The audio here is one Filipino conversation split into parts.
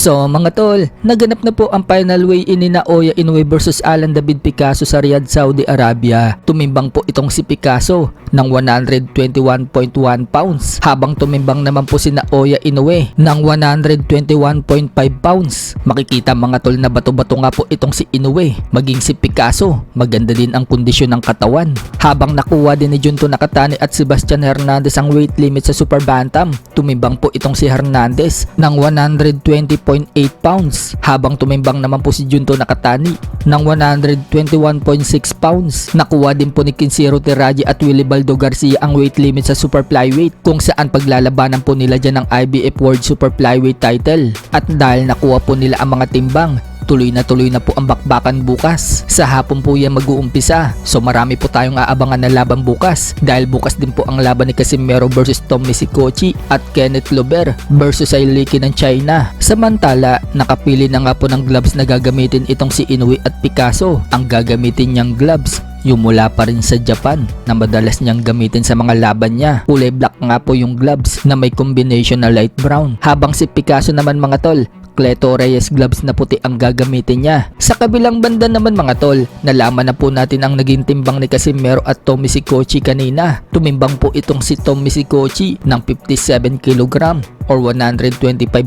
So mga tol, naganap na po ang final weigh-in ni Naoya Inoue versus Alan David Picasso sa Riyadh, Saudi Arabia. Tumimbang po itong si Picasso ng 121.1 pounds habang tumimbang naman po si Naoya Inoue ng 121.5 pounds. Makikita mga tol na bato-bato nga po itong si Inoue, maging si Picasso, maganda din ang kondisyon ng katawan. Habang nakuha din ni Junto Nakatani at Sebastian Hernandez ang weight limit sa Super Bantam, tumimbang po itong si Hernandez ng 120.8 pounds habang tumimbang naman po si Junto Nakatani ng 121.6 pounds. Nakuha din po ni Kinsiro Teraji at Willie Baldo Garcia ang weight limit sa Super Flyweight kung saan paglalabanan po nila dyan ng IBF World Super Flyweight title. At dahil nakuha po nila ang mga timbang, tuloy na po ang bakbakan bukas. Sa hapon po yan mag-uumpisa. So marami po tayong aabangan na laban bukas. Dahil bukas din po ang laban ni Casimero versus Tom Misikochi at Kenneth Lober versus Ailiki ng China. Samantala, nakapili na nga po ng gloves na gagamitin itong si Inoue at Picasso. Ang gagamitin niyang gloves yung mula pa rin sa Japan na madalas niyang gamitin sa mga laban niya. Kulay black nga po yung gloves na may combination na light brown. Habang si Picasso naman mga tol, Cleto Reyes gloves na puti ang gagamitin niya. Sa kabilang banda naman mga tol, nalaman na po natin ang naging timbang ni Casimero at Tom Misikochi kanina. Tumimbang po itong si Tom Misikochi ng 57 kg or 125.6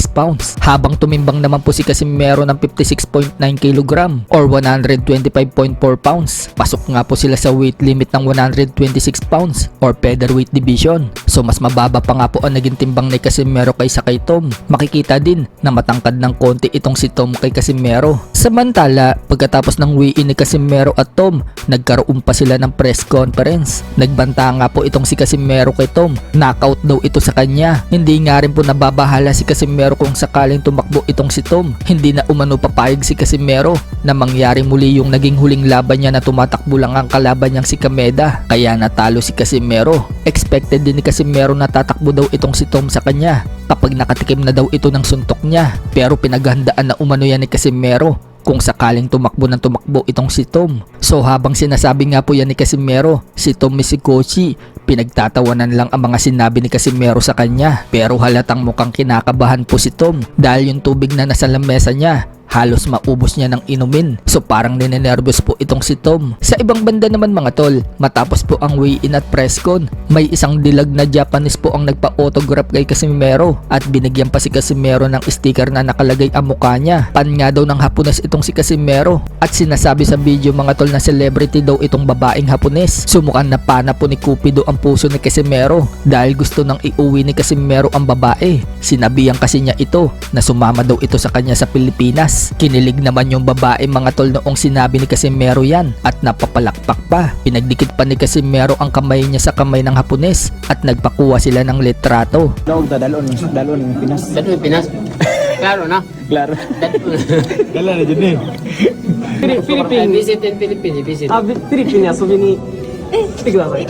pounds. Habang tumimbang naman po si Casimero ng 56.9 kg or 125.4 pounds. Pasok nga po sila sa weight limit ng 126 pounds or featherweight division. So mas mababa pa nga po ang naging timbang ni Casimero kaysa kay Tom. Makikita din na matangkad ng konti itong si Tom kay Casimero. Samantala, pagkatapos ng weigh-in ni Casimero at Tom, nagkaroon pa sila ng press conference. Nagbanta nga po itong si Casimero kay Tom. Knockout daw ito sa kanya. Hindi nga rin po nababahala si Casimero kung sakaling tumakbo itong si Tom. Hindi na umano papayag si Casimero na mangyari muli yung naging huling laban niya na tumatakbo lang ang kalaban niyang si Kameda. Kaya natalo si Casimero. Expected din ni Casimero na tatakbo daw itong si Tom sa kanya kapag nakatikim na daw ito ng suntok niya. Pero pinaghandaan na umano yan ni Casimero kung sakaling tumakbo ng tumakbo itong si Tom. So habang sinasabi nga po yan ni Casimero, si Tom Misikochi, pinagtatawanan lang ang mga sinabi ni Casimero sa kanya. Pero halatang mukhang kinakabahan po si Tom dahil yung tubig na nasa lamesa niya, halos maubos niya ng inumin. So parang ninenervous po itong si Tom. Sa ibang banda naman mga tol, matapos po ang weigh-in at press con, may isang dilag na Japanese po ang nagpa-autograph kay Casimero at binigyan pa si Casimero ng sticker na nakalagay ang mukha niya. Pan nga daw ng Hapones itong si Casimero at sinasabi sa video mga tol na celebrity daw itong babaeng Hapones. Sumukan na pana po ni Cupido ang puso ni Casimero dahil gusto nang iuwi ni Casimero ang babae. Sinabihan kasi niya ito na sumama daw ito sa kanya sa Pilipinas. Kinilig naman yung babae mga tol noong sinabi ni Casimero yan at napapalakpak pa. Pinagdikit pa ni Casimero ang kamay niya sa kamay ng Hapones at nagpakuha sila ng litrato. Dalon Pinas. Dalon Pinas. Klaro na. Klaro. Dala na dyan eh. Philippines. Visit in Philippines. Visit. Philippines 遊びに来てください。